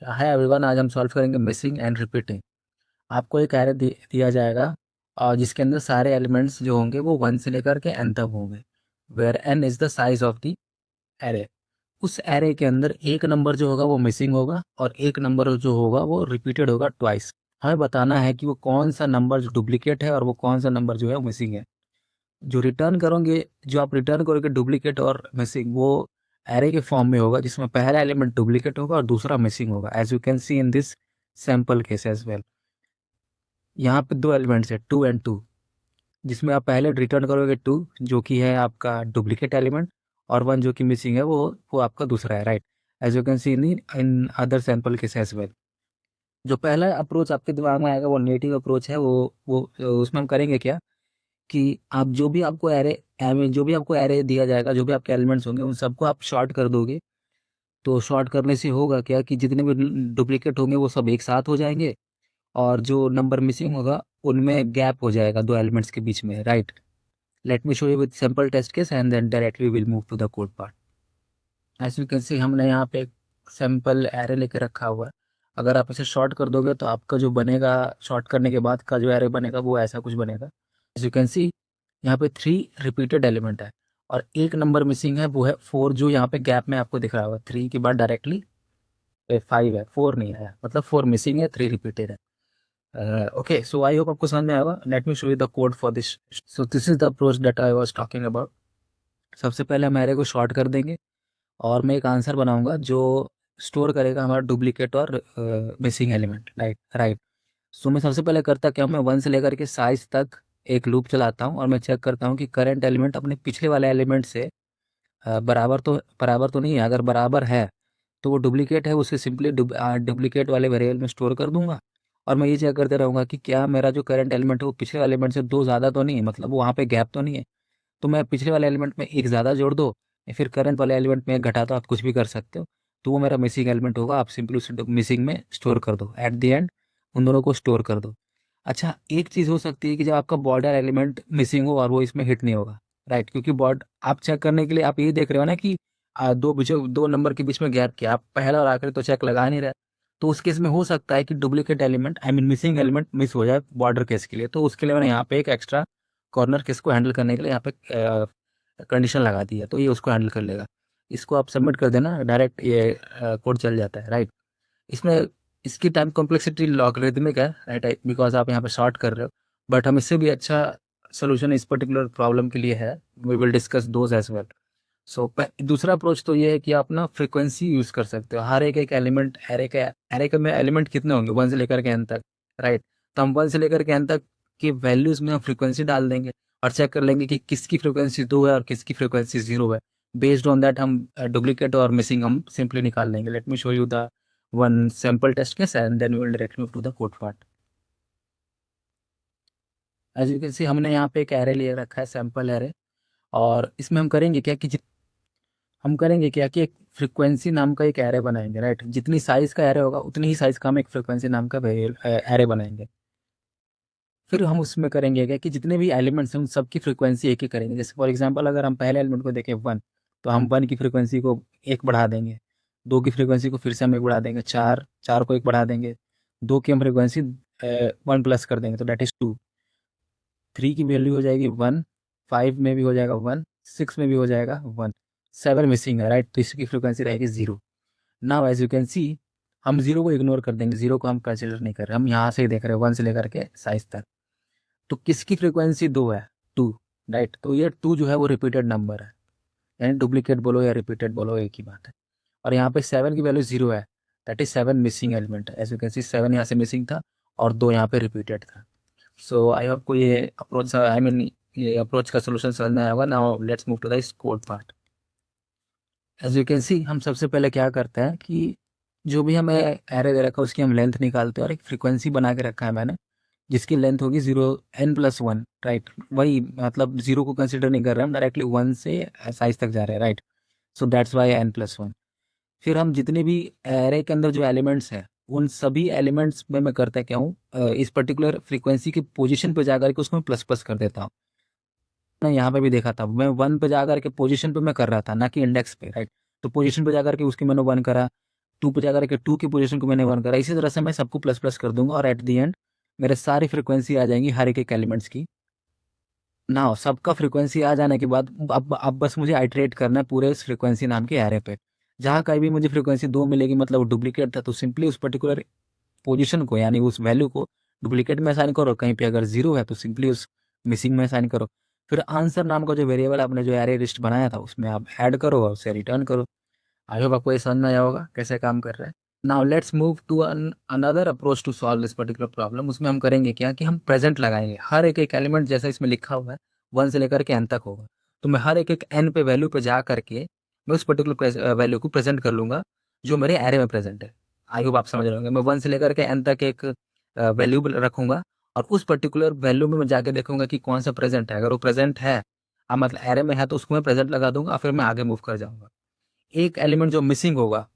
Hi everyone, आज हम solve करेंगे मिसिंग एंड रिपीटिंग। आपको एक एरे दिया जाएगा और जिसके अंदर सारे एलिमेंट्स जो होंगे वो 1 से लेकर के n तक होंगे, where n is the size of the array. उस एरे के अंदर एक नंबर जो होगा वो मिसिंग होगा और एक नंबर जो होगा वो रिपीटेड होगा ट्वाइस। हमें बताना है कि वो कौन सा नंबर जो डुप्लीकेट है और वो कौन सा नंबर जो है मिसिंग है। जो आप रिटर्न करोगे डुप्लीकेट और मिसिंग, वो एरे के फॉर्म में होगा जिसमें पहला एलिमेंट डुप्लीकेट होगा और दूसरा मिसिंग होगा, as you can see in this sample case as well. यहाँ पे दो एलिमेंट्स है 2 and 2, जिसमें आप पहले रिटर्न करोगे 2 जो कि है आपका डुप्लीकेट एलिमेंट, और 1 जो कि मिसिंग है वो आपका दूसरा है, right. As you can see in other sample case as well. जो पहला अप्रोच आपके दिमाग में आएगा वो नेटिव अप्रोच है। वो उसमें हम करेंगे क्या कि आप जो भी आपको एरे दिया जाएगा, जो भी आपके एलिमेंट्स होंगे उन सबको आप शॉर्ट कर दोगे। तो शॉर्ट करने से होगा क्या कि जितने भी डुप्लीकेट होंगे वो सब एक साथ हो जाएंगे, और जो नंबर मिसिंग होगा उनमें गैप हो जाएगा दो एलिमेंट्स के बीच में, right. Let me show you with simple test case and then directly will move to the code part. As you can see हमने यहाँ पे एक सिंपल एरे लेके रखा हुआ है। अगर आप इसे शॉर्ट कर दोगे तो आपका जो बनेगा, शॉर्ट करने के बाद का जो एरे बनेगा वो ऐसा कुछ बनेगा। एज यू कैन सी यहाँ पे 3 रिपीटेड एलिमेंट है और एक नंबर मिसिंग है, वो है 4, जो यहाँ पे गैप में आपको दिख रहा होगा। 3 के बाद डायरेक्टली 5 है, 4 नहीं है, मतलब 4 मिसिंग है, 3 रिपीटेड है। ओके, सो आई होप आपको समझ में आएगा। Late me show you the code for this. So this is the approach that I was talking about. सबसे पहले हम एरे को शॉर्ट कर देंगे और मैं एक आंसर बनाऊंगा जो स्टोर करेगा हमारा डुप्लीकेट और मिसिंग एलिमेंट, राइट राइट। सो मैं सबसे पहले करता क्या हूँ, मैं 1 से लेकर के साइज तक एक लूप चलाता हूँ और मैं चेक करता हूँ कि करंट एलिमेंट अपने पिछले वाले एलिमेंट से बराबर तो नहीं है। अगर बराबर है तो वो डुप्लीकेट है, उसे सिंपली डुप्लीकेट वाले वेरिएबल में स्टोर कर दूंगा। और मैं ये चेक करते रहूँगा कि क्या मेरा जो करंट एलिमेंट है वो पिछले वाले एलिमेंट से 2 ज़्यादा तो नहीं है, मतलब वहाँ पे गैप तो नहीं है। तो मैं पिछले वाले एलिमेंट में एक ज़्यादा जोड़ दो या फिर करंट वाले एलिमेंट में एक घटा दो, आप कुछ भी कर सकते हो। तो वो मेरा मिसिंग एलिमेंट होगा, आप सिंपली उसे मिसिंग में स्टोर कर दो। एट द एंड उन दोनों को स्टोर कर दो। अच्छा, एक चीज़ हो सकती है कि जब आपका बॉर्डर एलिमेंट मिसिंग हो और वो इसमें हिट नहीं होगा, राइट, क्योंकि बॉर्ड आप चेक करने के लिए आप ये देख रहे हो ना कि दो नंबर के बीच में गैप किया, आप पहला और आखिरी तो चेक लगा नहीं रहे। तो उस केस में हो सकता है कि duplicate element, I mean missing element miss हो जाए बॉर्डर केस के लिए। तो उसके लिए मैंने यहाँ पे एक एक्स्ट्रा कॉर्नर केस को हैंडल करने के लिए यहाँ पे कंडीशन लगा दी है, तो ये उसको हैंडल कर लेगा। इसको आप सबमिट कर देना, डायरेक्ट ये कोड चल जाता है, राइट। इसमें इसकी टाइम कॉम्प्लेक्सिटी लॉगरिदमिक है, राइट, बिकॉज आप यहाँ पे शॉर्ट कर रहे हो। बट हम इससे भी अच्छा सोल्यूशन इस पर्टिकुलर प्रॉब्लम के लिए है। We will discuss those as well. So दूसरा अप्रोच तो ये है कि आप ना फ्रिक्वेंसी यूज कर सकते हो। हर एक एक एलिमेंट, एरे के में एलिमेंट कितने होंगे 1 से लेकर के n तक, राइट। तो हम 1 से लेकर के n तक की वैल्यूज में हम फ्रिक्वेंसी डाल देंगे और चेक कर लेंगे कि किसकी फ्रिक्वेंसी 2 है और किसकी फ्रिक्वेंसी 0 है। बेस्ड ऑन दैट हम डुप्लीकेट और मिसिंग हम सिंपली निकाल लेंगे। Let me show you the one sample test case and then we will directly move to the code part. As you can see हमने यहाँ पे एक एरे ले रखा है, सैम्पल एरे। और इसमें हम करेंगे क्या कि एक फ्रीक्वेंसी नाम का एक एरे बनाएंगे, राइट। जितनी साइज का एरे होगा उतनी ही साइज का हम एक फ्रीक्वेंसी नाम का एरे बनाएंगे। फिर हम उसमें करेंगे क्या कि जितने भी एलिमेंट्स हैं उन सबकी फ्रीक्वेंसी एक ही करेंगे। जैसे फॉर एग्जांपल अगर हम पहले एलिमेंट को देखें 1, तो हम 1 की फ्रीक्वेंसी को एक बढ़ा देंगे। 2 की फ्रीक्वेंसी को फिर से हम एक बढ़ा देंगे। चार को एक बढ़ा देंगे। 2 की हम फ्रीक्वेंसी 1 प्लस कर देंगे, तो डेट इज 2। 3 की वैल्यू हो जाएगी 1। 5 में भी हो जाएगा 1। 6 में भी हो जाएगा 1। 7 मिसिंग है, राइट, तो इसकी फ्रीक्वेंसी रहेगी 0। Now as you can see हम 0 को इग्नोर कर देंगे, 0 को हम कंसिडर नहीं कर रहे, हम यहाँ से ही देख रहे हैं 1 से लेकर के साइज तक। तो किसकी फ्रीक्वेंसी 2 है? 2, राइट। तो ये 2 जो है वो रिपीटेड नंबर है, यानी डुप्लीकेट बोलो या रिपीटेड बोलो एक ही बात है। और यहाँ पे 7 की वैल्यू 0 है, दैट इज 7 मिसिंग एलिमेंट है। एज यू कैन सी 7 यहाँ से मिसिंग था और 2 यहाँ पे रिपीटेड था। सो आई होप को ये अप्रोच, आई मीन ये अप्रोच का सोल्यूशन समझ में आया होगा। Now let's move to the code part. As you can see हम सबसे पहले क्या करते हैं कि जो भी हमें एरे दे रखा है उसकी हम लेंथ निकालते हैं, और एक फ्रीक्वेंसी बना के रखा है मैंने जिसकी लेंथ होगी 0 n+1, राइट। वही मतलब 0 को कंसिडर नहीं कर रहे हम, डायरेक्टली 1 से साइज तक जा रहे हैं, right. So that's why n+1। फिर हम जितने भी एरे के अंदर जो एलिमेंट्स हैं उन सभी एलिमेंट्स में मैं करता क्या हूँ, इस पर्टिकुलर फ्रीक्वेंसी की पोजीशन पे जाकर के उसको मैं प्लस प्लस कर देता हूँ। मैं यहाँ पे भी देखा था, मैं 1 पे जाकर के पोजीशन पे मैं कर रहा था, ना कि इंडेक्स पे, राइट। तो पोजीशन पे जाकर के उसकी मैंने 1 करा। 2 पे जाकर के 2 की पोजीशन को मैंने 1 करा, इसी तरह से मैं सबको प्लस प्लस कर दूंगा और एट द एंड मेरे सारी फ्रिक्वेंसी आ जाएंगी हर एक एक एलिमेंट्स की। ना सबका फ्रिक्वेंसी आ जाने के बाद अब बस मुझे आइटरेट करना है पूरे इस फ्रिक्वेंसी नाम के एरे पे। जहाँ कहीं भी मुझे फ्रिक्वेंसी 2 मिलेगी मतलब डुप्लीकेट था, तो सिंपली उस पर्टिकुलर पोजीशन को यानी उस वैल्यू को डुप्लीकेट में असाइन करो। कहीं पे अगर जीरो है तो सिंपली उस मिसिंग में असाइन करो। फिर आंसर नाम का जो वेरिएबल आपने जो एरे लिस्ट बनाया था उसमें आप ऐड करो और उसे रिटर्न करो। आई होप आपको ये समझ में आया होगा कैसे काम कर रहा है। Now let's move to another approach to solve this particular problem. उसमें हम करेंगे क्या कि हम प्रेजेंट लगाएंगे हर एक एक एलिमेंट, जैसा इसमें लिखा हुआ है 1 से लेकर के n तक होगा। तो मैं हर एक एक n पे वैल्यू पे जा करके मैं उस पर्टिकुलर वैल्यू को प्रेजेंट कर लूंगा जो मेरे एरे में प्रेजेंट है। आई होप आप समझ रहे होंगे। मैं 1 से लेकर के n तक एक वैल्यू रखूंगा और उस पर्टिकुलर वैल्यू में मैं जाके देखूंगा कि कौन सा प्रेजेंट है। अगर वो प्रेजेंट है मतलब एरे में है तो उसको मैं प्रेजेंट लगा दूंगा, फिर मैं आगे मूव कर जाऊंगा। एक एलिमेंट जो मिसिंग होगा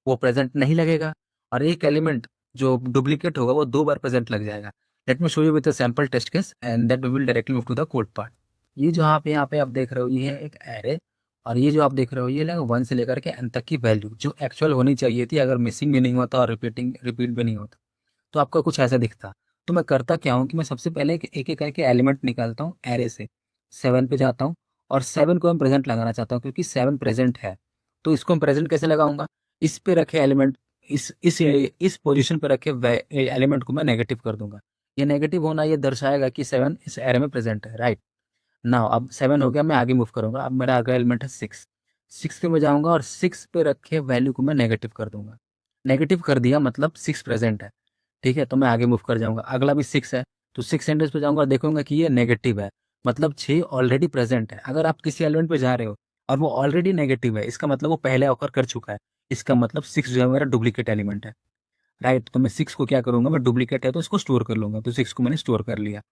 वो प्रेजेंट नहीं लगेगा और एक एलिमेंट जो डुप्लीकेट होगा वो 2 बार प्रेजेंट लग जाएगा। Let me show you with a sample test case and that we will directly move to the code part. ये जो आप यहाँ पे आप देख रहे हो ये है एक एरे, और ये जो आप देख रहे हो ये 1 से लेकर के n तक की वैल्यू जो एक्चुअल होनी चाहिए थी, अगर मिसिंग भी नहीं होता और रिपीट भी नहीं होता तो आपका कुछ ऐसा दिखता। तो मैं करता क्या हूँ कि मैं सबसे पहले एक एक करके एलिमेंट निकालता हूँ एरे से, 7 पे जाता हूँ और 7 को मैं प्रेजेंट लगाना चाहता हूँ क्योंकि 7 प्रेजेंट है। तो इसको हम प्रेजेंट कैसे लगाऊंगा, इस पे रखे एलिमेंट इस पोजीशन पे रखे एलिमेंट को मैं नेगेटिव कर दूंगा। ये नेगेटिव होना ये दर्शाएगा कि 7 इस एरे में प्रेजेंट है, राइट। नाउ अब 7 हो गया, मैं आगे मूव करूंगा। अब मेरा अगला एलिमेंट है 6। 6 पे मैं जाऊंगा और 6 पे रखे वैल्यू को मैं नेगेटिव कर दूंगा। नेगेटिव कर दिया मतलब 6 प्रेजेंट है, ठीक है। तो मैं आगे मूव कर जाऊंगा, अगला भी 6 है तो 6 सेंटेंस पे जाऊंगा और देखूंगा कि ये नेगेटिव है, मतलब 6 ऑलरेडी प्रेजेंट है। अगर आप किसी एलिमेंट पे जा रहे हो और वो ऑलरेडी नेगेटिव है इसका मतलब वो पहले ऑकर कर चुका है। इसका मतलब 6 जो है मेरा डुप्लीकेट एलिमेंट है, राइट। तो मैं 6 को क्या करूंगा, मैं डुप्लीकेट है तो इसको स्टोर कर लूंगा। तो 6 को मैंने स्टोर कर लिया।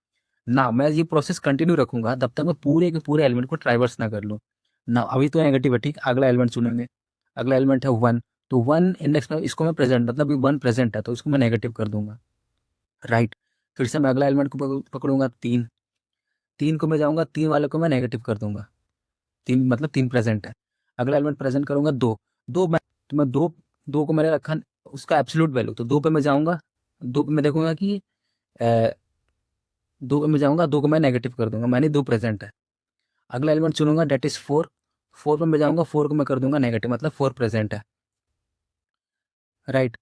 ना मैं ये प्रोसेस कंटिन्यू रखूंगा तब तक मैं पूरे के पूरे एलिमेंट को ट्राइवर्स ना कर लूँ। ना अभी तो नेगेटिव है, ठीक। अगला एलिमेंट चुनेंगे, अगला एलिमेंट है 1। तो 1 इंडेक्स में इसको मैं प्रेजेंट मतलब 1 प्रेजेंट है तो इसको मैं नेगेटिव कर दूंगा, राइट। फिर से मैं अगला एलिमेंट को पकड़ूंगा 3। 3 को मैं जाऊंगा, 3 वाले को मैं नेगेटिव कर दूंगा, 3 मतलब 3 प्रेजेंट है। अगला एलिमेंट प्रेजेंट करूंगा 2। 2 मैं तो मैं 2 2 को मैंने रखा उसका एब्सोल्यूट वैल्यू, तो 2 पे मैं जाऊंगा, 2 पे मैं देखूंगा कि 2 पे मैं जाऊंगा, 2 को मैं नेगेटिव कर दूंगा, मैंने 2 प्रेजेंट है। अगला एलिमेंट चुनूंगा डेट इज 4। 4 पे मैं जाऊंगा, 4 को मैं कर दूंगा नेगेटिव मतलब 4 प्रेजेंट है, राइट।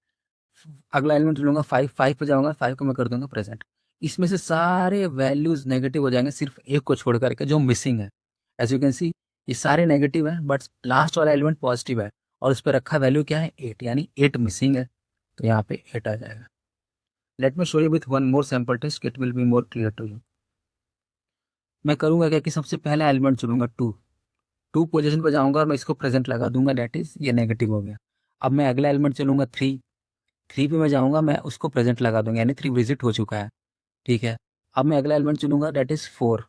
अगला एलिमेंट चुनूंगा 5। 5 पे जाऊंगा, 5 को मैं कर दूंगा प्रेजेंट। इसमें से सारे वैल्यूज नेगेटिव हो जाएंगे सिर्फ एक को छोड़ करके जो मिसिंग है। एज यू कैन सी ये सारे नेगेटिव है बट लास्ट वाला एलिमेंट पॉजिटिव है और उस पर रखा वैल्यू क्या है 8, यानी 8 मिसिंग है। तो यहाँ पे 8 आ जाएगा। Let me show you with one more sample test, it will be more clear to you. मैं करूंगा क्या कि सबसे पहला एलिमेंट चुनूंगा 2। 2 पोजीशन पे जाऊंगा और मैं इसको प्रेजेंट लगा दूंगा, डेट इज ये नेगेटिव हो गया। अब मैं अगला एलिमेंट चुनूंगा 3। 3 पे मैं जाऊंगा, मैं उसको प्रेजेंट लगा दूंगा यानी 3 विजिट हो चुका है, ठीक है। अब मैं अगला एलिमेंट चुनूंगा डेट इज 4।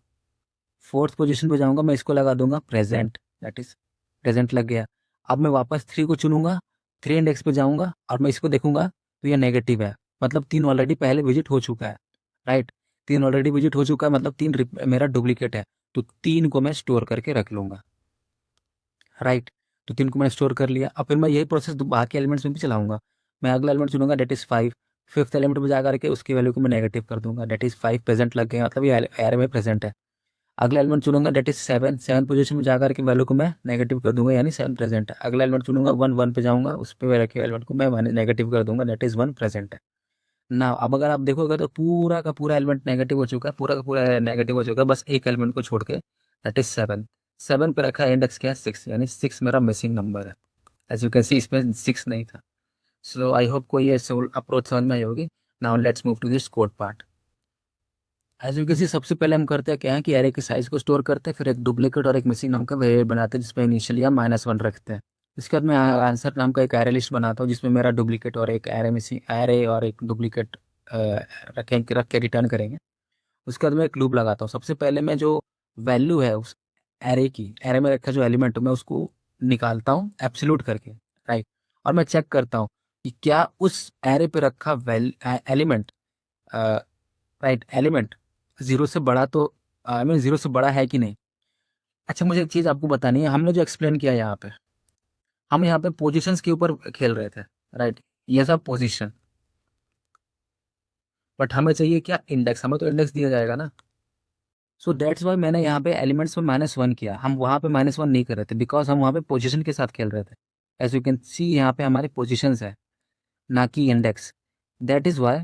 4th पोजीशन पे जाऊंगा, मैं इसको लगा दूंगा प्रेजेंट, दैट इज प्रेजेंट लग गया। अब मैं वापस 3 को चुनूंगा, 3 इंडेक्स पे जाऊंगा और मैं इसको देखूंगा तो ये नेगेटिव है, मतलब 3 ऑलरेडी पहले विजिट हो चुका है, राइट। 3 ऑलरेडी विजिट हो चुका है मतलब 3 मेरा डुप्लीकेट है। तो 3 को मैं स्टोर करके रख लूंगा, राइट। तो 3 को मैंने स्टोर कर लिया। अब फिर मैं यही प्रोसेस बाकी एलिमेंट्स में भी चलाऊंगा। मैं अगला एलिमेंट चुनूंगा डेट इज 5। 5th एलिमेंट में जा करके उसकी वैल्यू को मैं नेगेटिव कर दूंगा, डेट इज 5 प्रेजेंट लग गया मतलब ये एरे में प्रेजेंट है। अगला एलिमेंट चुनूंगा डेट इज 7। 7 पोजीशन में जाकर के वैल्यू को मैं नेगेटिव कर दूंगा यानी 7 प्रेजेंट है। अगला एलिमेंट चुनूंगा 1। 1 पे जाऊंगा, उस पे रखे एलिमेंट को मैं नेगेटिव कर दूंगा, डेट इज 1 प्रेजेंट है ना। अब अगर आप देखोगे तो पूरा का पूरा एलिमेंट नेगेटिव हो चुका है, पूरा का पूरा नेगेटिव हो चुका है, बस एक एलिमेंट को छोड़ के, दैट इज 7। 7 पे रखा है इंडेक्स क्या है 6, यानी 6 मेरा मिसिंग नंबर है। एज यू कैन सी इसमें 6 नहीं था। सो आई होप को ये अप्रोच समझ में आई होगी। Now let's move to this code part. As you can see सबसे पहले हम करते हैं क्या है कि एरे के साइज को स्टोर करते हैं, फिर एक डुप्लीकेट और एक मिसिंग नाम का वेरिएबल बनाते हैं जिसमें इनिशियली हम -1 रखते हैं। इसके बाद मैं आंसर नाम का एक एरे लिस्ट बनाता हूँ जिसमें मेरा डुप्लीकेट और एक एरे मिसिंग एरे और एक डुप्लीकेट रख के रिटर्न करेंगे। उसके बाद मैं एक लूप लगाता हूँ। सबसे पहले मैं जो वैल्यू है उस एरे की, एरे में रखा जो एलिमेंट है मैं उसको निकालता हूँ एब्सोल्यूट करके, राइट। और मैं चेक करता हूँ कि क्या उस एरे पे रखा एलिमेंट, राइट, एलिमेंट 0 से बड़ा तो आई मीन 0 से बड़ा है कि नहीं। अच्छा मुझे एक चीज़ आपको बतानी है, हमने जो एक्सप्लेन किया यहाँ पे, हम यहाँ पे पोजीशंस के ऊपर खेल रहे थे, राइट, ये सब पोजीशन, बट हमें चाहिए क्या, इंडेक्स, हमें तो इंडेक्स दिया जाएगा ना। सो दैट्स वाई मैंने यहाँ पे एलिमेंट्स में -1 किया, हम वहाँ पे -1 नहीं कर रहे थे, बिकॉज हम वहाँ पे पोजीशन के साथ खेल रहे थे। एज यू कैन सी यहाँ पे हमारे पोजीशंस है, ना कि इंडेक्स। दैट इज़ वाई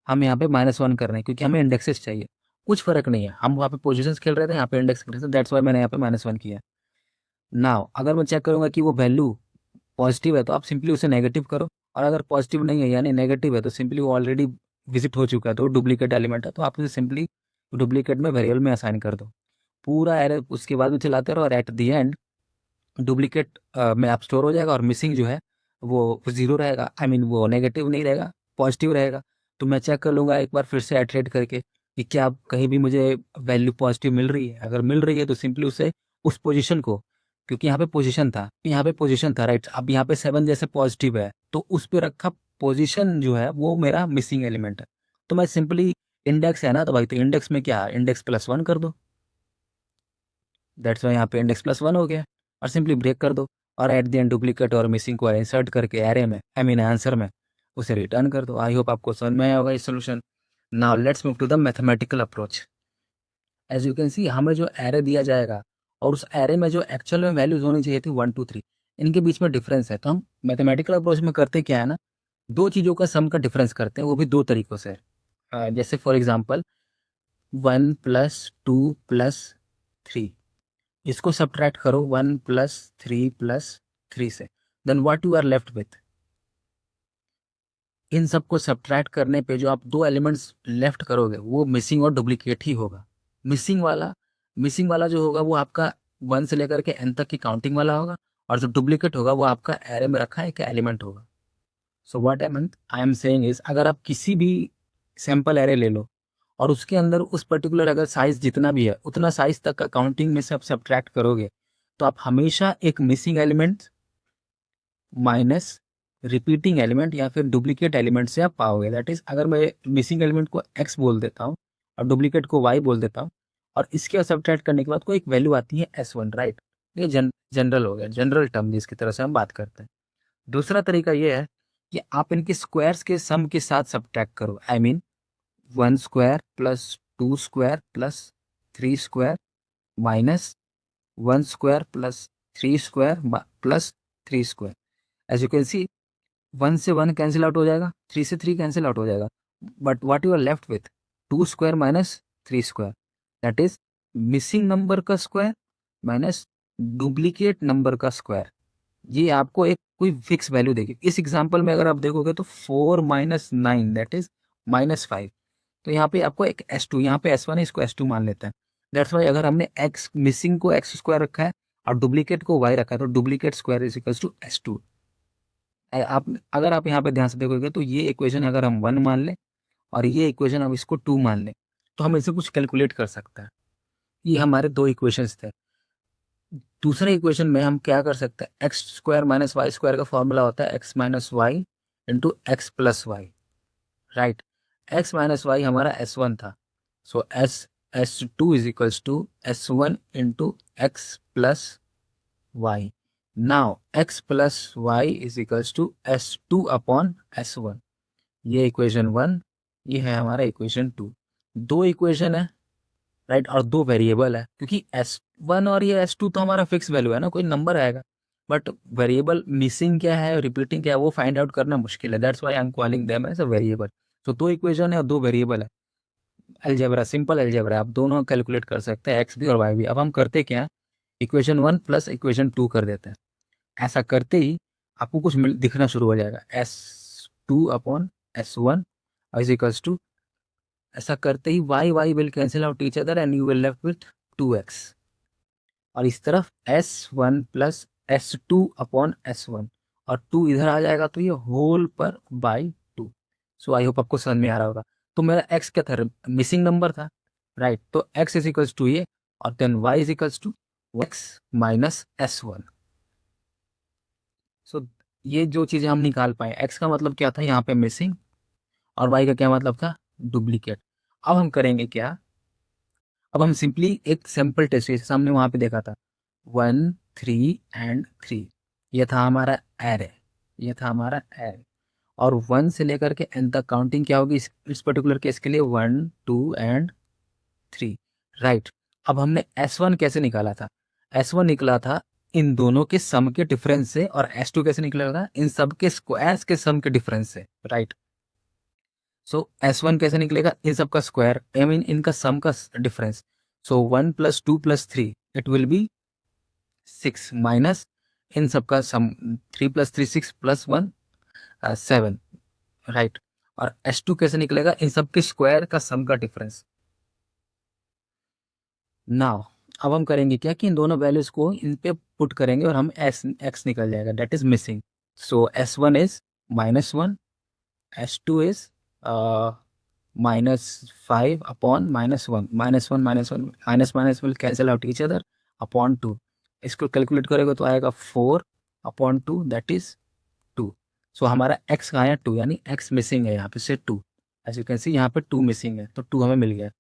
हम यहाँ पे -1 कर रहे हैं, क्योंकि हमें इंडेक्सेस चाहिए। कुछ फर्क नहीं है, हम वहाँ पे पोजीशंस खेल रहे थे, यहाँ पे इंडेक्स खेल रहे थे, दैट्स वाई मैंने यहाँ पे -1 किया। नाउ अगर मैं चेक करूँगा कि वो वैल्यू पॉजिटिव है तो आप सिंपली उसे नेगेटिव करो, और अगर पॉजिटिव नहीं है यानी नेगेटिव है तो सिंपली वो ऑलरेडी विजिट हो चुका है, तो डुप्लीकेट एलिमेंट है, तो आप उसे सिंपली डुप्लीकेट में वेरिएबल में असाइन कर दो। पूरा एरे उसके बाद में चलाते रहो, और एट दी एंड डुप्लीकेट में आप स्टोर हो जाएगा, और मिसिंग जो है वो जीरो रहेगा, आई मीन वो नेगेटिव नहीं रहेगा, पॉजिटिव रहेगा। तो मैं चेक कर लूँगा एक बार फिर से एटरेट करके कि क्या कहीं भी मुझे वैल्यू पॉजिटिव मिल रही है। अगर मिल रही है तो सिंपली उसे उस पोजीशन को, क्योंकि यहाँ पे पोजीशन था, यहाँ पे पोजीशन था, राइट, अब यहाँ पे 7 जैसे पॉजिटिव है तो उस पे रखा पोजीशन जो है वो मेरा मिसिंग एलिमेंट है। तो मैं सिंपली, इंडेक्स है ना, तो भाई तो इंडेक्स में क्या है, इंडेक्स +1 कर दो। दैट्स वाई यहाँ पे इंडेक्स +1 हो गया, और सिंपली ब्रेक कर दो, और एट द एंड डुप्लीकेट और मिसिंग को इंसर्ट करके एरे में, आई मीन आंसर में, उसे रिटर्न कर दो। आई होप आपको समझ में आया होगा ये solution. Now let's move to the mathematical approach. As you can see हमें जो एरे दिया जाएगा, और उस एरे में जो एक्चुअल में वैल्यूज होनी चाहिए थी 1 2 3, इनके बीच में डिफरेंस है। तो हम मैथमेटिकल अप्रोच में करते क्या है ना, दो चीज़ों का सम का डिफरेंस करते हैं, वो भी दो तरीक़ों से। जैसे फॉर एग्जांपल 1 + 2 + 3, इसको सब्ट्रैक्ट करो 1 + 3 + 3 से, then what you are left with. इन सबको सब्ट्रैक्ट करने पे जो आप दो एलिमेंट्स लेफ्ट करोगे वो मिसिंग और डुप्लीकेट ही होगा। मिसिंग वाला जो होगा वो आपका 1 से लेकर के n तक की काउंटिंग वाला होगा, और जो डुप्लीकेट होगा वो आपका एरे में रखा है एक एलिमेंट होगा। So what I am saying is, अगर आप किसी भी सैंपल एरे ले लो, और उसके अंदर उस पर्टिकुलर अगर साइज जितना भी है उतना साइज तक का काउंटिंग में से आप सब्ट्रैक्ट करोगे, तो आप हमेशा एक missing element minus repeating element या फिर डुप्लीकेट एलिमेंट से आप पाओगे। दैट इज, अगर मैं मिसिंग एलिमेंट को x बोल देता हूँ और डुप्लीकेट को y बोल देता हूँ, और इसके सब्ट्रैक्ट करने के बाद कोई एक वैल्यू आती है S1, राइट। ये जनरल हो गया, जनरल टर्म जिसकी तरह से हम बात करते हैं। दूसरा तरीका ये है कि आप इनके स्क्वायर्स के सम के साथ सब्ट्रैक्ट करो, I mean 1 square + 2 square + 3 square minus 1 square + 3 square + 3 square. As you can see 1 से 1 कैंसिल आउट हो जाएगा, 3 से 3 कैंसिल आउट हो जाएगा, but what you are left with, 2 square minus 3 square, that is missing number का square minus duplicate number का square. ये आपको एक कोई फिक्स वैल्यू देगी। इस एग्जांपल में अगर आप देखोगे तो 4 - 9 दैट इज -5। तो यहाँ पे आपको एक S2, यहाँ पे S1 है, इसको S2 मान लेते हैं। दैट्स वाई अगर हमने x मिसिंग को x स्क्वायर रखा है और डुप्लीकेट को y रखा है, तो duplicate square is equals to S2। आप अगर आप यहाँ पे ध्यान से देखोगे तो ये इक्वेशन अगर हम 1 मान लें, और ये इक्वेशन हम इसको 2 मान लें, तो हम इसे कुछ कैलकुलेट कर सकते हैं। ये हमारे दो इक्वेशंस थे। दूसरे इक्वेशन में हम क्या कर सकते हैं, x square minus y square का फॉर्मूला होता है x - y into x plus y, right. x - y हमारा S1 था, so S2 is equals to S1 into x plus y. Now x plus y is equals to S2 upon S1। ये equation 1, ये है हमारा equation 2। दो equation है, right, और दो वेरिएबल है, क्योंकि S1 और ये S2 तो हमारा फिक्स वैल्यू है ना, कोई नंबर आएगा, बट वेरिएबल मिसिंग क्या है और रिपीटिंग क्या है वो फाइंड आउट करना मुश्किल है। That's why I am calling them as a variable. तो दो इक्वेशन है और दो वेरिएबल है। अलजेब्रा, सिंपल अलजेब्रा, आप दोनों कैलकुलेट कर सकते हैं, एक्स भी और वाई भी। अब हम करते क्या, इक्वेशन 1 प्लस इक्वेशन 2 कर देते हैं। ऐसा करते ही आपको कुछ दिखना शुरू हो जाएगा, S2 upon S1 is equals to, ऐसा करते ही y y will cancel out each other and you will left with 2x, और इस तरफ S1 plus S2 upon S1, और 2 इधर आ जाएगा तो ये होल पर बाई 2। सो आई होप आपको समझ में आ रहा होगा। तो मेरा x क्या था, मिसिंग नंबर था, राइट। तो x इज इक्वल्स टू ये, और then y is equals to x minus S1। So ये जो चीज़ें हम निकाल पाए, x का मतलब क्या था यहाँ पे मिसिंग, और y का क्या मतलब था, डुप्लीकेट। अब हम करेंगे क्या, अब हम सिंपली एक सैम्पल टेस्ट जैसे सामने वहाँ पे देखा था 1 3 एंड 3, ये था हमारा एरे, ये था हमारा एरे। और 1 से लेकर के n तक काउंटिंग क्या होगी इस पर्टिकुलर केस के लिए, 1 2 एंड 3, राइट। अब हमने S1 कैसे निकाला था, S1 निकला था इन दोनों के सम के डिफरेंस से, और S2 कैसे निकला था, इन सब के स्क्वायर्स के सम के डिफरेंस से, राइट। सो S1 कैसे निकलेगा, इन सब का स्क्वायर, आई मीन इनका सम का difference. So 1 + 2 + 3 it will be 6 minus इन सब का सम, 3 + 3 6 + 1 7, राइट। और S2 कैसे निकलेगा, इन सब के स्क्वायर का सम का डिफरेंस। नाउ अब हम करेंगे क्या कि इन दोनों वैल्यूज को इन पे पुट करेंगे और हम x निकल जाएगा, that is missing. So S1 is -1, S2 is -5 upon -1, -1 -1 minus will cancel out each other, upon 2। इसको कैलकुलेट करेंगे तो आएगा 4/2, दैट इज 2। सो हमारा x कहाँ है, 2, यानी x मिसिंग है यहाँ पे से 2। एज यू कैन सी यहाँ पे 2 मिसिंग है, तो 2 हमें मिल गया।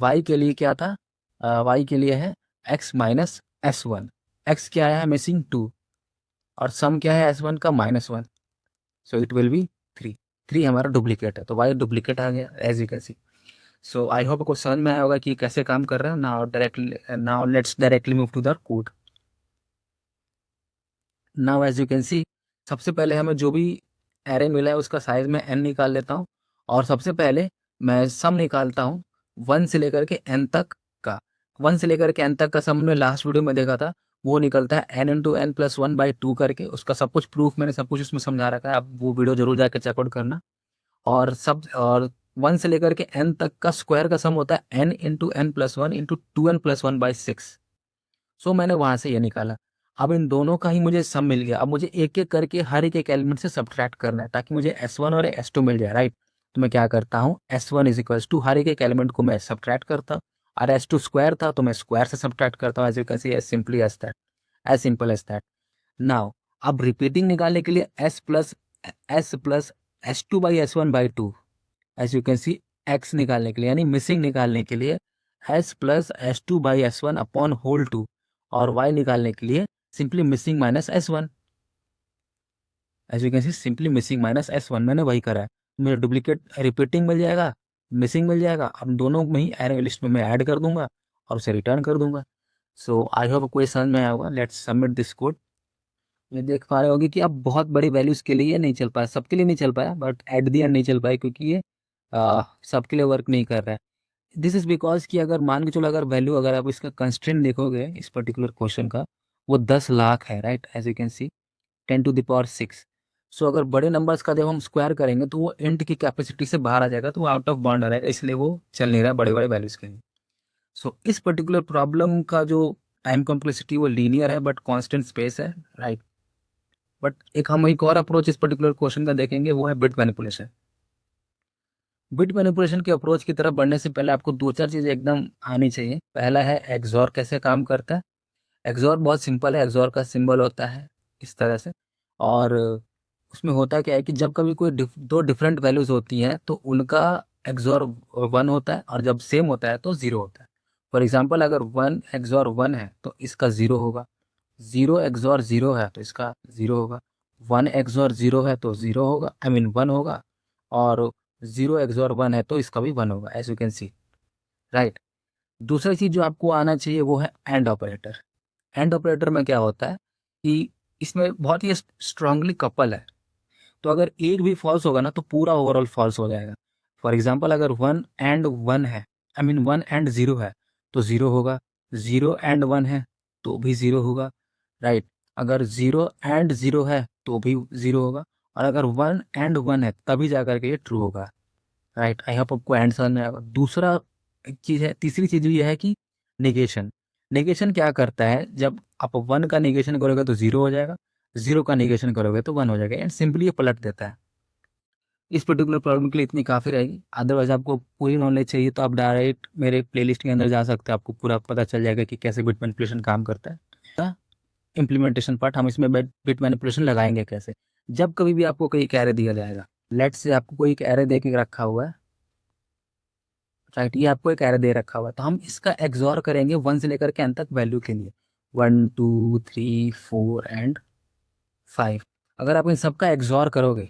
y के लिए क्या था, y के लिए है x माइनस S1, x क्या है मिसिंग 2, और सम क्या है S1 का -1, सो इट विल बी 3। 3 हमारा डुप्लीकेट है, तो y डुप्लीकेट आ गया as you can see. So I hope आपको समझ में आया होगा कि कैसे काम कर रहा है। Now let's directly move to the code. Now as you can see, सबसे पहले हमें जो भी एरे मिला है उसका साइज में n निकाल लेता हूँ, और सबसे पहले मैं सम निकालता हूँ 1 से लेकर के n तक का। 1 से लेकर के n तक का सम हमने लास्ट वीडियो में देखा था, वो निकलता है n इंटू n प्लस 1/2 करके। उसका सब कुछ प्रूफ मैंने सब कुछ उसमें समझा रखा है, आप वो वीडियो जरूर जाकर चेकआउट करना। और 1 से लेकर के n तक का स्क्वायर का सम होता है n into n plus 1 into 2n plus 1/6। सो मैंने वहां से ये निकाला। अब इन दोनों का ही मुझे सम मिल गया, अब मुझे एक एक करके हर एक एलिमेंट से सब्ट्रैक्ट करना है ताकि मुझे S1 और S2 मिल जाए, राइट। तो मैं क्या करता हूँ, S1 is equals to her एक एलिमेंट को मैं सब्ट्रैक्ट करता हूँ, और S2 स्क्वायर था तो मैं स्क्वायर से सब्ट्रैक्ट करता हूँ, as you can see, as simply as that, as simple as that. Now अब रिपीटिंग निकालने के लिए S+S2/S1/2, as you can see, x निकालने के लिए यानी मिसिंग निकालने के लिए S+S2/S1 अपॉन होल 2, और y निकालने के लिए simply missing minus S1, as you can see, simply missing minus S1 मैंने वही करा है। मेरा डुप्लीकेट रिपीटिंग मिल जाएगा, मिसिंग मिल जाएगा, अब दोनों में ही एरे लिस्ट में मैं ऐड कर दूंगा और उसे रिटर्न कर दूंगा। सो आई होप कोई समझ में आया होगा। Let's submit this code. ये देख पा रहे होगे कि अब बहुत बड़ी वैल्यूज के लिए ये नहीं चल पाया, सबके लिए नहीं चल पाया, बट एट दी एंड नहीं चल पाया क्योंकि ये सबके लिए वर्क नहीं कर रहा है। दिस इज बिकॉज कि अगर मान के चलो, अगर वैल्यू, अगर आप इसका कंस्ट्रेंट देखोगे इस पर्टिकुलर क्वेश्चन का, वो 10 लाख है, right, as you can see, 10⁶। So अगर बड़े नंबर्स का जब हम स्क्वायर करेंगे तो वो इंट की कैपेसिटी से बाहर आ जाएगा, तो वो आउट ऑफ बाउंड आ रहेगा, इसलिए वो चल नहीं रहा बड़े बड़े वैल्यूज के लिए। सो इस पर्टिकुलर प्रॉब्लम का जो टाइम कॉम्प्लेक्सिटी वो लीनियर है बट कांस्टेंट स्पेस है, राइट। बट एक और अप्रोच इस पर्टिकुलर क्वेश्चन का देखेंगे, वो है बिट मैनिपुलेशन। बिट मैनिपुलेशन के अप्रोच की तरफ बढ़ने से पहले आपको दो चार चीज़ें एकदम आनी चाहिए। पहला है एक्सॉर कैसे काम करता है। एक्सॉर बहुत सिंपल है, एक्सॉर का सिंबल होता है इस तरह से, और उसमें होता क्या है कि जब कभी कोई दो डिफरेंट वैल्यूज होती हैं तो उनका एक्सॉर 1 होता है, और जब सेम होता है तो 0 होता है। फॉर एग्जाम्पल, अगर 1 एक्सॉर 1 है तो इसका 0 होगा, 0 एक्सॉर 0 है तो इसका 0 होगा, 1 एक्सॉर 0 है तो 0 होगा, आई मीन 1 होगा, और 0 एक्सॉर 1 है तो इसका भी 1 होगा, as you can see, right. दूसरी चीज़ जो आपको आना चाहिए वो है एंड ऑपरेटर। एंड ऑपरेटर में क्या होता है कि इसमें बहुत ही स्ट्रांगली कपल है, तो अगर एक भी फॉल्स होगा ना तो पूरा ओवरऑल फॉल्स हो जाएगा। फॉर एग्जाम्पल, अगर 1 एंड 1 है, आई मीन 1 एंड 0 है तो 0 होगा, 0 एंड 1 है तो भी 0 होगा, राइट। अगर 0 एंड 0 है तो भी 0 होगा, और अगर 1 एंड 1 है तभी जाकर के ये ट्रू होगा, राइट। आई होप आपको एंड समझ में आएगा। दूसरा एक चीज़ है, तीसरी चीज़ ये है कि नेगेशन। नेगेशन क्या करता है, जब आप 1 का नेगेशन करोगे तो 0 हो जाएगा, 0 का नेगेशन करोगे तो 1 हो जाएगा, एंड सिंपली ये पलट देता है। इस पर्टिकुलर प्रॉब्लम के लिए इतनी काफ़ी रहेगी। अदरवाइज आपको पूरी नॉलेज चाहिए तो आप डायरेक्ट मेरे प्लेलिस्ट के अंदर जा सकते हैं, आपको पूरा पता चल जाएगा कि कैसे बिट मैनिपुलेशन काम करता है। इम्प्लीमेंटेशन पार्ट, हम इसमें बिट मैनिपुलेशन लगाएंगे कैसे। जब कभी भी आपको कोई कैरे दिया जाएगा, लेट्स से आपको कोई एक एरे दे के रखा हुआ है, राइट, ये आपको एक एरे दे रखा हुआ है, तो हम इसका एक्सॉर करेंगे 1 से लेकर के n तक वैल्यू के लिए, 1 2 3 4 एंड 5। अगर आप इन सबका एक्सॉर करोगे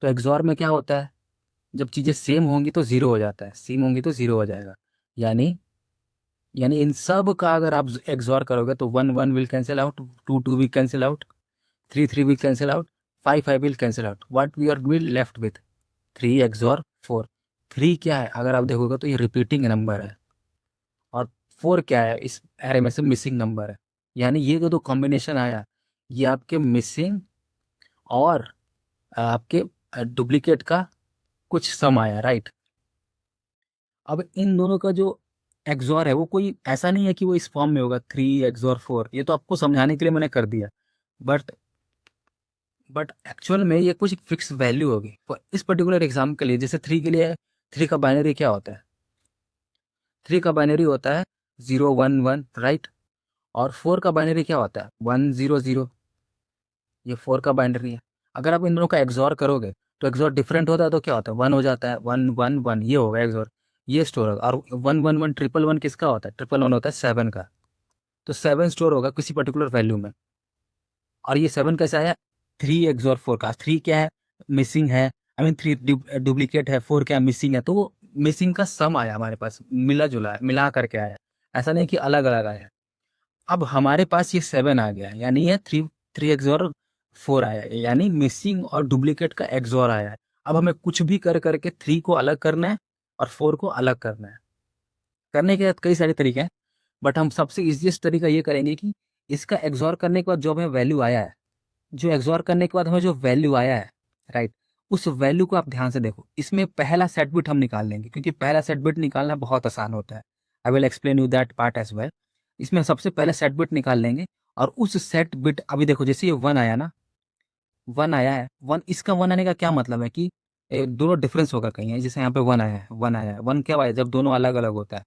तो एक्सॉर में क्या होता है, जब चीज़ें सेम होंगी तो ज़ीरो हो जाता है, सेम होंगी तो ज़ीरो हो जाएगा। यानी यानी इन सब का अगर आप एक्सॉर करोगे तो 1 1 will cancel out, 2 2 will cancel out, 3 3 will cancel out, 5 5 will cancel out. What we are will left with 3 XOR 4। 3 क्या है, अगर आप देखोगे तो ये रिपीटिंग नंबर है, और 4 क्या है, इस एरे में से मिसिंग नंबर है। यानी ये जो दो कॉम्बिनेशन आया, ये आपके मिसिंग और आपके डुप्लीकेट का कुछ सम आया, राइट। अब इन दोनों का जो एक्सॉर है वो कोई ऐसा नहीं है कि वो इस फॉर्म में होगा 3 एक्सॉर 4, ये तो आपको समझाने के लिए मैंने कर दिया। बट एक्चुअल में ये कुछ फिक्स वैल्यू होगी। इस पर्टिकुलर एग्जाम के लिए, जैसे 3 के लिए, 3 का बाइनरी क्या होता है, 3 का बाइनरी होता है 0 1 1, राइट। और 4 का बाइनरी क्या होता है 1 0 0, ये 4 का बाइनरी है। अगर आप इन दोनों का एक्सॉर करोगे तो एक्सॉर डिफरेंट होता है तो क्या होता है 1 हो जाता है, 1 1 1, ये होगा एक्सॉर, ये स्टोर होगा। और 1 1 1 ट्रिपल 1 किसका होता है, ट्रिपल 1 होता है 7 का, तो 7 स्टोर होगा किसी पर्टिकुलर वैल्यू में। और ये 7 कैसे आया, 3 एक्सॉर 4 का, 3 क्या है, मिसिंग है, आई मीन 3 डुप्लीकेट है, 4 क्या मिसिंग है, तो वो मिसिंग का सम आया हमारे पास, मिला जुला है, मिला करके आया, ऐसा नहीं कि अलग अलग आया। अब हमारे पास ये 7 आ गया, यानी ये 3 एक्सॉर 4 आया है, यानी मिसिंग और डुप्लीकेट का एक्सॉर आया है। अब हमें कुछ भी कर करके 3 को अलग करना है और 4 को अलग करना है। करने के कई सारे तरीके हैं, बट हम सबसे इजीएस्ट तरीका ये करेंगे कि इसका एक्सॉर करने के बाद जो हमें वैल्यू आया है, जो एक्सॉर करने के बाद हमें जो वैल्यू आया है, राइट, उस वैल्यू को आप ध्यान से देखो। इसमें पहला सेट बिट हम निकाल लेंगे, क्योंकि पहला सेट बिट निकालना बहुत आसान होता है। I will explain you that part as well. इसमें सबसे पहले सेट बिट निकाल लेंगे, और उस सेट बिट, अभी देखो जैसे ये 1 आया ना, 1 आया है, 1, इसका 1 आने का क्या मतलब है कि दोनों डिफरेंस होगा कहीं है। जैसे यहाँ पे 1 आया है, 1 आया है, 1 क्या आया, जब दोनों अलग अलग होता है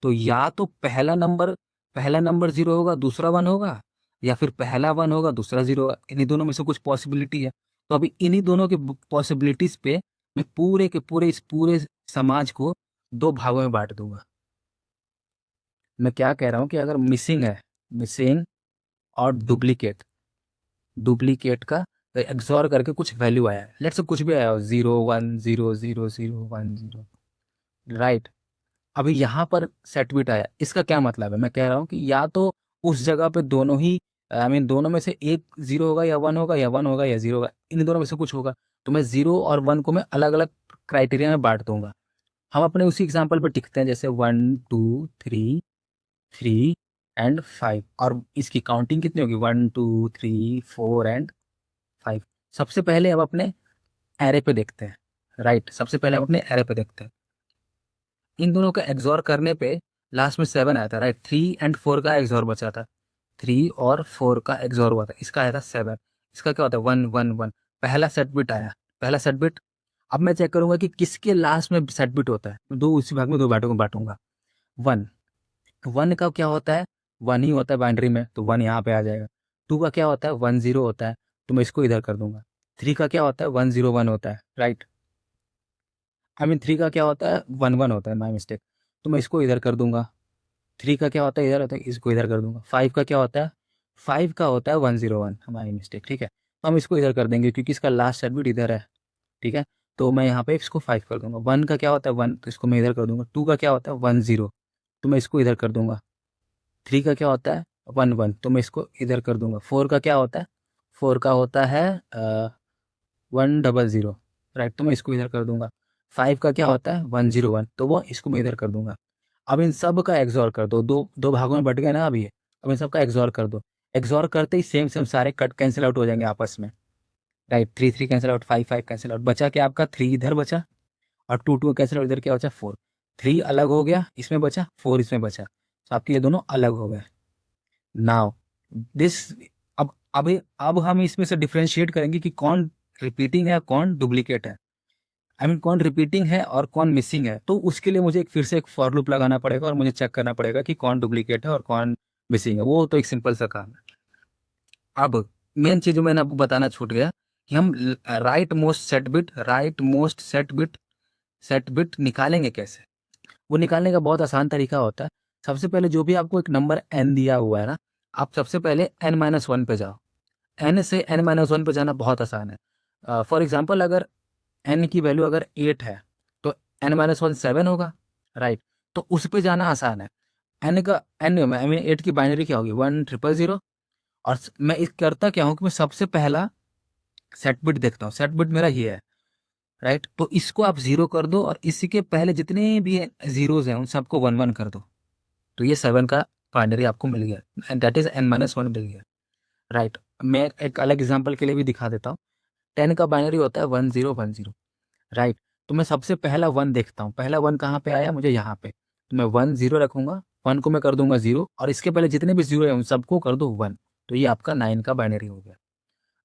तो या तो पहला नंबर 0 होगा, दूसरा 1 होगा, या फिर पहला 1 होगा, दूसरा 0 होगा। इन्हीं दोनों में से कुछ पॉसिबिलिटी है। तो अभी इन्हीं दोनों के पॉसिबिलिटीज पे मैं पूरे के पूरे इस पूरे समाज को दो भागों में बांट दूंगा। मैं क्या कह रहा हूँ कि अगर मिसिंग है, मिसिंग और डुप्लीकेट, डुप्लीकेट का एक्सॉर करके कुछ वैल्यू आया है, लेट्स से कुछ भी आया हो 0 1 0 0 0 1 0, राइट। अभी यहाँ पर सेट बिट आया, इसका क्या मतलब है, मैं कह रहा हूँ कि या तो उस जगह पे दोनों ही, आई मीन दोनों में से एक 0 होगा या 1 होगा, या 1 होगा या 0 होगा, इन दोनों में से कुछ होगा। तो मैं 0 और 1 को मैं अलग अलग क्राइटेरिया में बांट दूंगा। हम अपने उसी एग्जाम्पल पर टिकते हैं, जैसे 1 2 3 3 एंड 5, और इसकी काउंटिंग कितनी होगी 1 2 3 4 एंड 5। सबसे पहले अब अपने एरे पे देखते हैं, राइट। सबसे पहले हम अपने एरे पे देखते हैं, इन दोनों का एक्सॉर करने पे लास्ट में 7 आया था, राइट। 3 एंड 4 का एक्सॉर बचा था, 3 और 4 का एक्सॉर हुआ था, इसका आया था 7। इसका क्या होता है 1 1 1, पहला सेट बिट आया, पहला सेट बिट। अब मैं चेक करूंगा कि किसके लास्ट में सेट बिट होता है, दो उसी भाग में दो बाटों को बांटूंगा। 1, 1 का क्या होता है, 1 ही होता है बाइनरी में, तो 1 यहाँ पे आ जाएगा। 2 का क्या होता है 1 0 होता है, तो मैं इसको इधर कर दूंगा। 3 का क्या होता है 1 0 1 होता है, राइट। आई मीन 3 का क्या होता है 1 1 होता है, माई मिस्टेक, तो मैं इसको इधर कर दूंगा। 3 का क्या होता है इधर होता है, इसको इधर कर दूंगा। 5 का क्या होता है, 5 का होता है 1 0 1, हमारी मिस्टेक, ठीक है। तो हम इसको इधर कर देंगे क्योंकि इसका लास्ट सेट बिट इधर है, ठीक है। तो मैं यहाँ पे इसको 5 कर दूंगा। 1 का क्या होता है 1, तो इसको मैं इधर कर दूंगा। 2 का क्या होता है 1 0, तो मैं इसको इधर कर दूंगा। 3 का क्या होता है 1 1, तो मैं इसको इधर कर दूंगा। 4 का क्या होता है, 4 का होता है 1 0 0, राइट, तो मैं इसको इधर कर दूंगा। 5 का क्या होता है 1 0 1, तो वो इसको मैं इधर कर दूंगा। अब इन सब का एक्सॉर कर दो, दो दो भागों में बट गए ना अभी ये। अब इन सब का एक्सॉर कर दो, एक्सॉर करते ही सेम सेम सारे कट कैंसिल आउट हो जाएंगे आपस में, right. 3 3 cancel out, 5 5 cancel out, बचा क्या आपका 3 इधर बचा, और 2 2 कैंसिल आउट, इधर क्या बचा 4। 3 अलग हो गया, इसमें बचा 4, इसमें बचा, तो आपके ये दोनों अलग हो गए। नाउ दिस, अब हम इसमें से डिफ्रेंशिएट करेंगे कि कौन रिपीटिंग है कौन डुप्लीकेट है, आई मीन कौन रिपीटिंग है और कौन मिसिंग है। तो उसके लिए मुझे फिर से एक फॉर लूप लगाना पड़ेगा और मुझे चेक करना पड़ेगा कि कौन डुप्लीकेट है और कौन मिसिंग है। वो तो एक सिंपल सा काम है। अब मेन चीज जो मैंने आपको बताना छूट गया कि हम राइट मोस्ट सेट बिट निकालेंगे कैसे। वो निकालने का बहुत आसान तरीका होता है। सबसे पहले जो भी आपको एक नंबर n दिया हुआ है ना, आप सबसे पहले n-1 पे जाओ। एन से एन माइनस वन पर जाना बहुत आसान है। फॉर एग्जाम्पल अगर एन की वैल्यू अगर 8 है तो एन माइनस वन 7 होगा, राइट। तो उस पे जाना आसान है। एन का एन आई मीन 8 की बाइनरी क्या होगी 1 0 0 0। और मैं इस करता क्या हूँ कि मैं सबसे पहला सेट बिट देखता हूँ, सेट बिट मेरा ये है, राइट। तो इसको आप 0 कर दो और इसी के पहले जितने भी जीरोज हैं उन सबको 1 1 कर दो, तो ये 7 का बाइनरी आपको मिल गया, and that is n minus one मिल गया, राइट। मैं एक अलग एग्जाम्पल के लिए भी दिखा देता हूँ। 10 का बाइनरी होता है 1 0 1 0, राइट। तो मैं सबसे पहला वन देखता हूँ, पहला वन कहाँ पे आया मुझे यहाँ पे, तो मैं 1 0 रखूंगा, वन को मैं कर दूंगा 0 और इसके पहले जितने भी जीरो है उन सबको कर दो 1। तो ये आपका 9 का बाइनरी हो गया।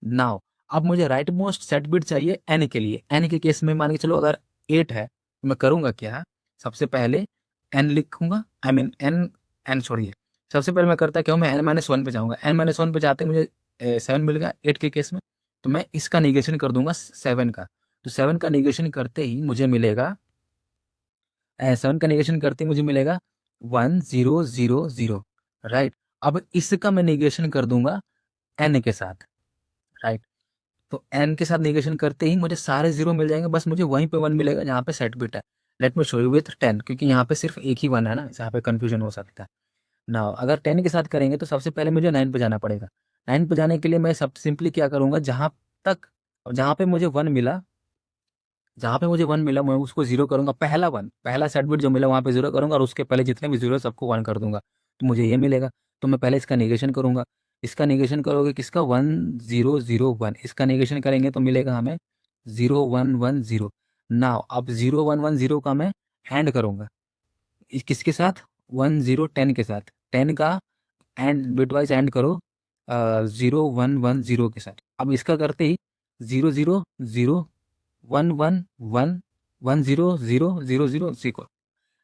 नाउ अब मुझे राइट मोस्ट सेट बिट चाहिए एन के लिए। एन के केस में मान के चलो अगर 8 है तो मैं करूँगा क्या, सबसे पहले एन लिखूंगा, आई मीन एन, एन छोड़िए, सबसे पहले मैं करता क्या हूँ, मैं एन माइनस वन पे जाऊँगा। एन माइनस वन पे जाते मुझे 7 मिल गया 8 के केस में, तो मैं इसका निगेशन कर दूंगा 7 का। तो 7 का निगेशन करते ही मुझे मिलेगा, 7 का निगेशन करते ही मुझे मिलेगा 1 0 0 0, राइट। अब इसका मैं निगेशन कर दूंगा एन के साथ, राइट। तो एन के साथ निगेशन करते ही मुझे सारे जीरो मिल जाएंगे, बस मुझे वहीं पे वन मिलेगा जहाँ पे सेट बिट है। Late me show you with 10, क्योंकि यहाँ पे सिर्फ एक ही वन है ना, यहाँ पे कंफ्यूजन हो सकता है ना। अगर 10 के साथ करेंगे तो सबसे पहले मुझे 9 पे जाना पड़ेगा। 9 पे जाने के लिए मैं सब सिंपली क्या करूँगा, तक जहाँ पे मुझे वन मिला, जहाँ पे मुझे वन मिला मैं उसको जीरो करूंगा, पहला वन, पहला सेट बिट जो मिला वहाँ पे जीरो करूंगा और उसके पहले जितने भी जीरो सबको वन कर दूंगा, तो मुझे ये मिलेगा। तो मैं पहले इसका निगेशन करूंगा, इसका निगेशन करोगे किसका 1 0 0 1, इसका निगेशन करेंगे तो मिलेगा हमें 0 1 1 0। नाउ अब 0 1 1 0 का मैं एंड करूंगा किसके साथ, 1 0 10 के साथ, 10 का एंड बिटवाइज एंड करो 0 1 1 0 के साथ। अब इसका करते ही 0 0 0 1 1 1 1 0 0 0 0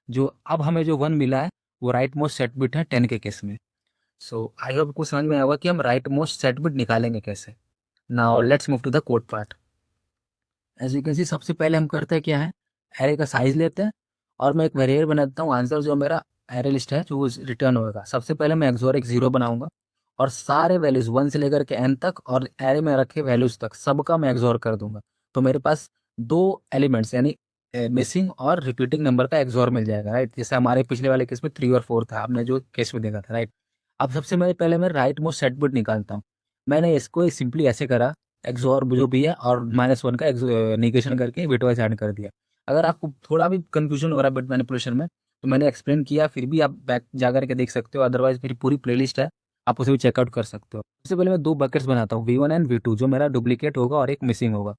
जो अब हमें जो वन मिला है वो राइट मोस्ट सेट बिट है 10 के केस में। सो आई होप आपको समझ में आएगा कि हम राइट मोस्ट सेट बिट निकालेंगे कैसे। Now let's move to the code part. As you can see सबसे पहले हम करते हैं क्या है, एरे का साइज लेते हैं और मैं एक वेरिएबल बनाता हूँ आंसर जो मेरा एरे लिस्ट है जो रिटर्न होगा। सबसे पहले मैं एक्सोर एक जीरो बनाऊंगा और सारे वैल्यूज 1 से लेकर के n तक और एरे में रखे वैल्यूज तक सबका मैं एक्सोर कर दूंगा। तो मेरे पास दो एलिमेंट्स यानी मिसिंग और रिपीटिंग नंबर का एक्सोर मिल जाएगा, राइट। जैसे हमारे पिछले वाले केस में 3 और 4 था, आपने जो केस में देखा था, राइट। अब सबसे पहले मैं राइट मोस्ट सेट बिट निकालता हूँ। मैंने इसको सिंपली ऐसे करा, एक्सोर जो भी है और -1 का निगेशन करके बिटवाइज ऐड कर दिया। अगर आपको थोड़ा भी कंफ्यूजन हो रहा है बिट मैनिपुलेशन में तो मैंने एक्सप्लेन किया, फिर भी आप बैक जा करके देख सकते हो, अदरवाइज मेरी पूरी प्लेलिस्ट है, आप उसे भी चेकआउट कर सकते हो। सबसे पहले मैं दो बकेट्स बनाता हूँ V1 एंड V2, जो मेरा डुप्लीकेट होगा और एक मिसिंग होगा।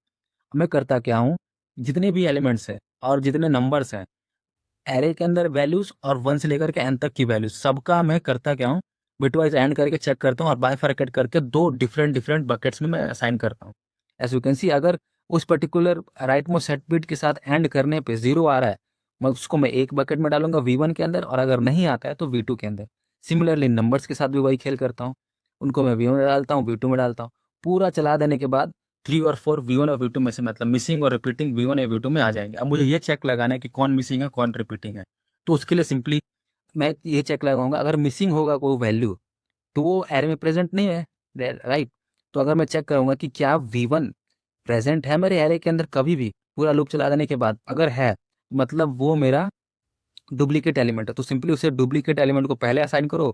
मैं करता क्या हूँ, जितने भी एलिमेंट्स हैं और जितने नंबर्स हैं एरे के अंदर वैल्यूज और 1 से लेकर के n तक की वैल्यूज सबका मैं करता क्या हूँ, बिटवाइज एंड करके चेक करता हूँ और बायफरकेट करके दो डिफरेंट डिफरेंट बकेट्स में मैं असाइन करता हूँ। एज यू कैन सी अगर उस particular right most set bit के साथ एंड करने पे जीरो आ रहा है, मैं एक बकेट में डालूंगा V1 के अंदर, और अगर नहीं आता है तो V2 के अंदर। सिमिलरली नंबर्स के साथ भी वही खेल करता हूँ, उनको मैं V1 में डालता हूँ, V2 में डालता हूँ। पूरा चला देने के बाद 3 और 4 V1 और V2 में से मतलब मिसिंग और रिपीटिंग V1 या V2 में आ जाएंगे। अब मुझे ये चेक लगाना है कि कौन मिसिंग है कौन रिपीटिंग है। तो उसके लिए सिंपली मैं ये चेक लगाऊंगा, अगर मिसिंग होगा कोई वैल्यू तो वो एरे में प्रेजेंट नहीं है, राइट। तो अगर मैं चेक करूंगा कि क्या V1 प्रेजेंट है मेरे एरे के अंदर कभी भी, पूरा लूप चला देने के बाद अगर है मतलब वो मेरा डुप्लीकेट एलिमेंट है, तो सिंपली उसे डुप्लीकेट एलिमेंट को पहले असाइन करो,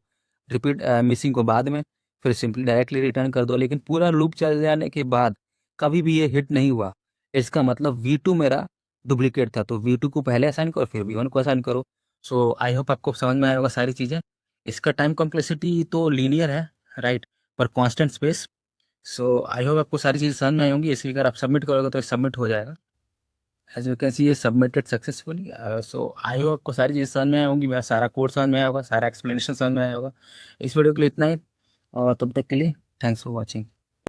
रिपीट मिसिंग को बाद में, फिर सिंपली डायरेक्टली रिटर्न कर दो। लेकिन पूरा लूप चल जाने के बाद कभी भी ये हिट नहीं हुआ, इसका मतलब V2 मेरा डुप्लीकेट था, तो V2 को पहले असाइन करो फिर V1 को असाइन करो। सो आई होप आपको समझ में आया होगा सारी चीज़ें। इसका टाइम कॉम्प्लेक्सिटी तो लीनियर है, राइट, पर constant space. So I hope आपको सारी चीज़ें समझ में आई होंगी। इसी अगर आप सबमिट करोगे तो सबमिट हो जाएगा। एज यू कैन सी ये submitted successfully. So I hope आपको सारी चीज़ समझ में आई होंगी, मेरा सारा कोड समझ में आया होगा, सारा एक्सप्लेनेशन समझ में आया होगा। इस वीडियो के लिए इतना ही, और तब तक के लिए थैंक्स फॉर वॉचिंग।